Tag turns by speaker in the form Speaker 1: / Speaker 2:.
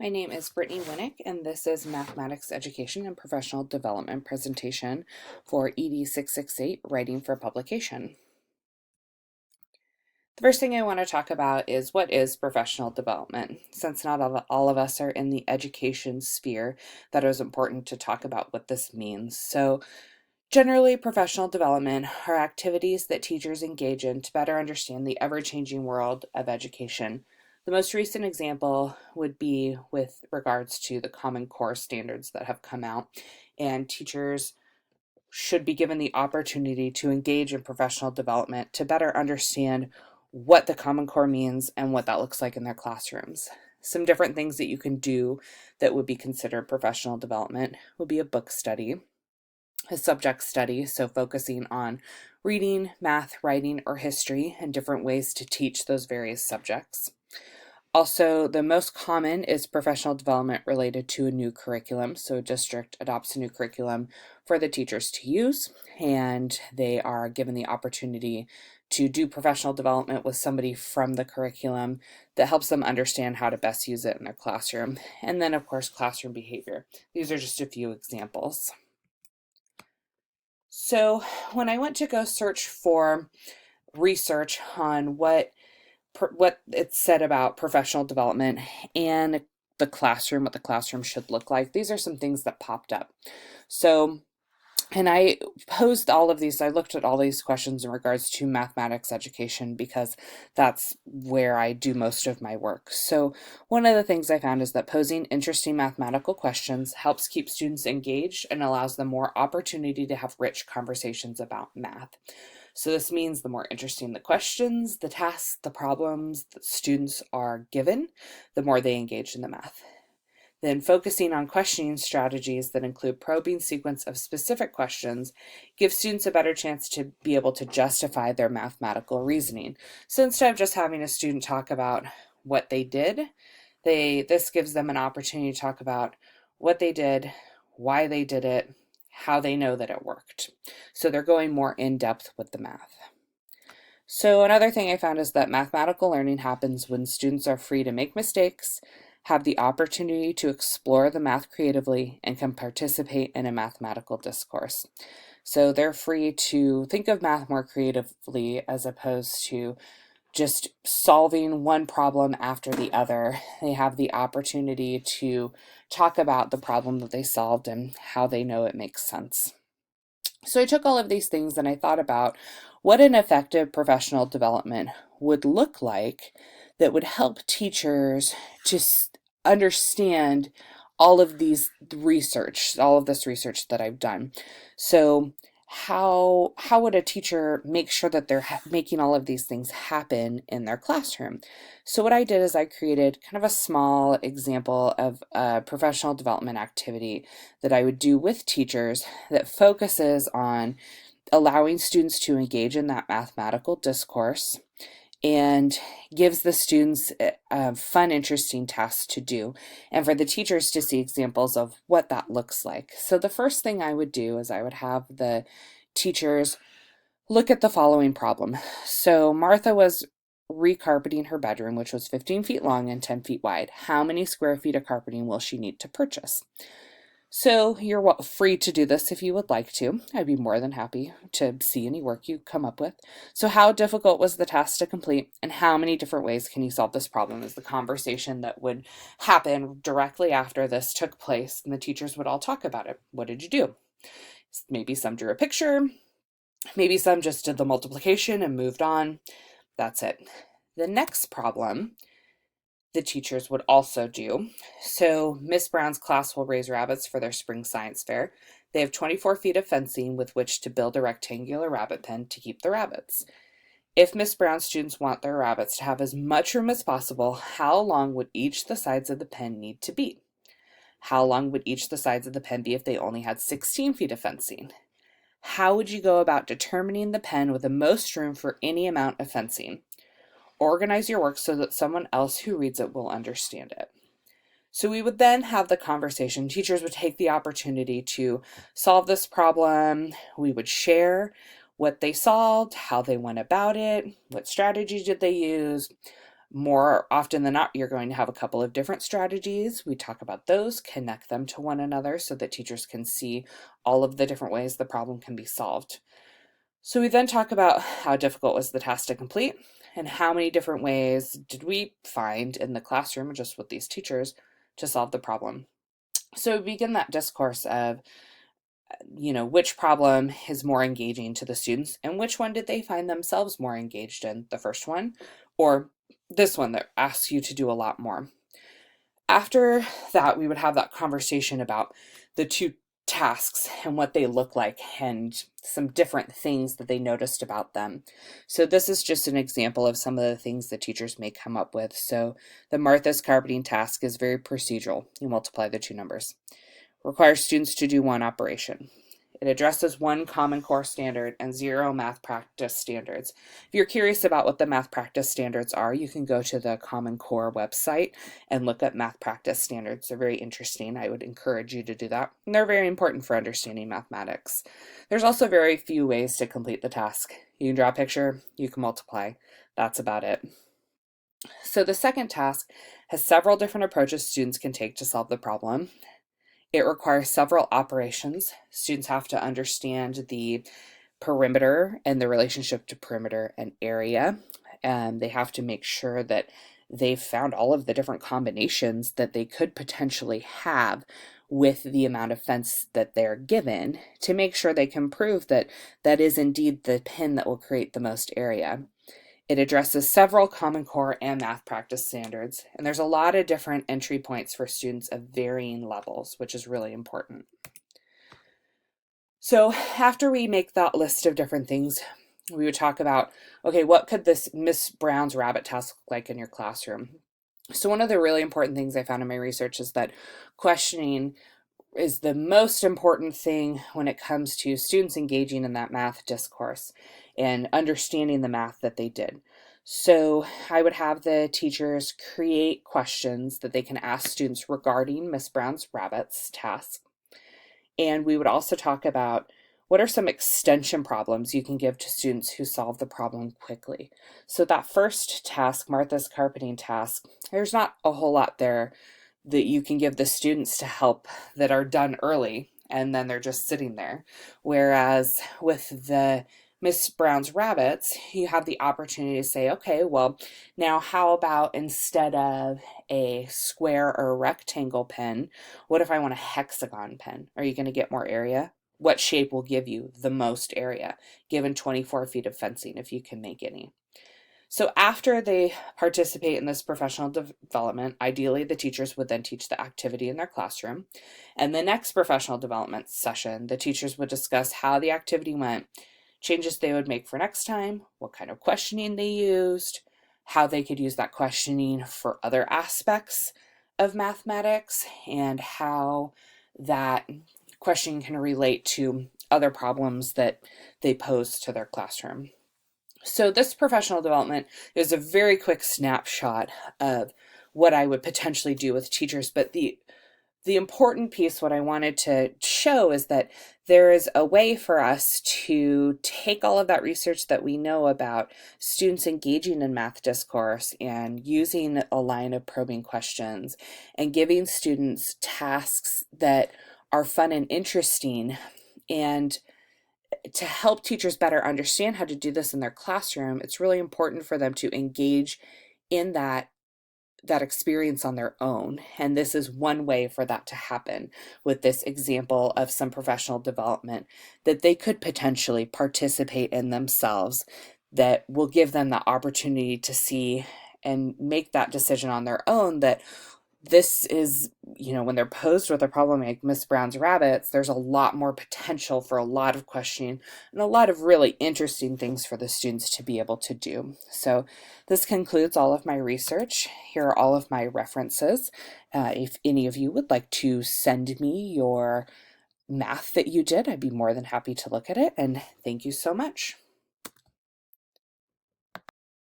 Speaker 1: My name is Brittany Wnek, and this is Mathematics Education and Professional Development presentation for ED668, Writing for Publication. The first thing I want to talk about is what is professional development. Since not all of us are in the education sphere, that is important to talk about what this means. So generally, professional development are activities that teachers engage in to better understand the ever-changing world of education. The most recent example would be with regards to the Common Core standards that have come out, and teachers should be given the opportunity to engage in professional development to better understand what the Common Core means and what that looks like in their classrooms. Some different things that you can do that would be considered professional development would be a book study, a subject study, so focusing on reading, math, writing, or history, and different ways to teach those various subjects. Also, the most common is professional development related to a new curriculum. So a district adopts a new curriculum for the teachers to use, and they are given the opportunity to do professional development with somebody from the curriculum that helps them understand how to best use it in their classroom. And then, of course, classroom behavior. These are just a few examples. So when I went to go search for research on what it said about professional development and the classroom, what the classroom should look like, these are some things that popped up. So, and I posed all of these, I looked at all these questions in regards to mathematics education because that's where I do most of my work. So one of the things I found is that posing interesting mathematical questions helps keep students engaged and allows them more opportunity to have rich conversations about math. So this means the more interesting the questions, the tasks, the problems that students are given, the more they engage in the math. Then focusing on questioning strategies that include probing sequence of specific questions gives students a better chance to be able to justify their mathematical reasoning. So instead of just having a student talk about what they did, this gives them an opportunity to talk about what they did, why they did it, how they know that it worked. So they're going more in depth with the math. So another thing I found is that mathematical learning happens when students are free to make mistakes, have the opportunity to explore the math creatively, and can participate in a mathematical discourse. So they're free to think of math more creatively as opposed to just solving one problem after the other. They have the opportunity to talk about the problem that they solved and how they know it makes sense. So I took all of these things and I thought about what an effective professional development would look like that would help teachers to understand all of this research that I've done. So how would a teacher make sure that they're making all of these things happen in their classroom? So what I did is I created kind of a small example of a professional development activity that I would do with teachers that focuses on allowing students to engage in that mathematical discourse and gives the students fun, interesting tasks to do, and for the teachers to see examples of what that looks like. So the first thing I would do is I would have the teachers look at the following problem. So Martha was recarpeting her bedroom, which was 15 feet long and 10 feet wide. How many square feet of carpeting will she need to purchase? So you're free to do this if you would like to. I'd be more than happy to see any work you come up with. So how difficult was the task to complete, and how many different ways can you solve this problem is the conversation that would happen directly after this took place, and the teachers would all talk about it. What did you do? Maybe some drew a picture, maybe some just did the multiplication and moved on. That's it. The next problem the teachers would also do. So Miss Brown's class will raise rabbits for their spring science fair. They have 24 feet of fencing with which to build a rectangular rabbit pen to keep the rabbits. If Miss Brown's students want their rabbits to have as much room as possible, how long would each the sides of the pen need to be? How long would each the sides of the pen be if they only had 16 feet of fencing? How would you go about determining the pen with the most room for any amount of fencing? Organize your work so that someone else who reads it will understand it. So we would then have the conversation. Teachers would take the opportunity to solve this problem. We would share what they solved, how they went about it, what strategy did they use, More often than not, you're going to have a couple of different strategies. We talk about those, connect them to one another so that teachers can see all of the different ways the problem can be solved. So we then talk about how difficult was the task to complete and how many different ways did we find in the classroom, just with these teachers, to solve the problem. So we begin that discourse of, which problem is more engaging to the students and which one did they find themselves more engaged in, the first one or this one that asks you to do a lot more. After that, we would have that conversation about the two tasks and what they look like and some different things that they noticed about them. So this is just an example of some of the things that teachers may come up with. So the Martha's carpeting task is very procedural. You multiply the two numbers. Requires students to do one operation. It addresses one Common Core standard and 0 math practice standards. If you're curious about what the math practice standards are, you can go to the Common Core website and look up math practice standards. They're very interesting. I would encourage you to do that. And they're very important for understanding mathematics. There's also very few ways to complete the task. You can draw a picture, you can multiply. That's about it. So the second task has several different approaches students can take to solve the problem. It requires several operations. Students have to understand the perimeter and the relationship to perimeter and area. And they have to make sure that they've found all of the different combinations that they could potentially have with the amount of fence that they're given to make sure they can prove that that is indeed the pin that will create the most area. It addresses several Common Core and math practice standards, and there's a lot of different entry points for students of varying levels, which is really important. So after we make that list of different things, we would talk about, okay, what could this Miss Brown's rabbit task look like in your classroom? So one of the really important things I found in my research is that questioning is the most important thing when it comes to students engaging in that math discourse and understanding the math that they did. So I would have the teachers create questions that they can ask students regarding Miss Brown's rabbits task. And we would also talk about what are some extension problems you can give to students who solve the problem quickly. So that first task, Martha's carpeting task, there's not a whole lot there that you can give the students to help that are done early and then they're just sitting there. Whereas with the Miss Brown's rabbits, you have the opportunity to say, okay, well, now how about instead of a square or a rectangle pen, what if I want a hexagon pen? Are you going to get more area? What shape will give you the most area, given 24 feet of fencing, if you can make any? So after they participate in this professional development, ideally the teachers would then teach the activity in their classroom. And the next professional development session, the teachers would discuss how the activity went, changes they would make for next time, what kind of questioning they used, how they could use that questioning for other aspects of mathematics, and how that questioning can relate to other problems that they pose to their classroom. So this professional development is a very quick snapshot of what I would potentially do with teachers, but the important piece, what I wanted to show, is that there is a way for us to take all of that research that we know about students engaging in math discourse and using a line of probing questions and giving students tasks that are fun and interesting, and to help teachers better understand how to do this in their classroom. It's really important for them to engage in that experience on their own. And this is one way for that to happen with this example of some professional development that they could potentially participate in themselves, that will give them the opportunity to see and make that decision on their own, that this is, when they're posed with a problem like Miss Brown's rabbits, there's a lot more potential for a lot of questioning and a lot of really interesting things for the students to be able to do. So this concludes all of my research. Here are all of my references. If any of you would like to send me your math that you did, I'd be more than happy to look at it. And thank you so much.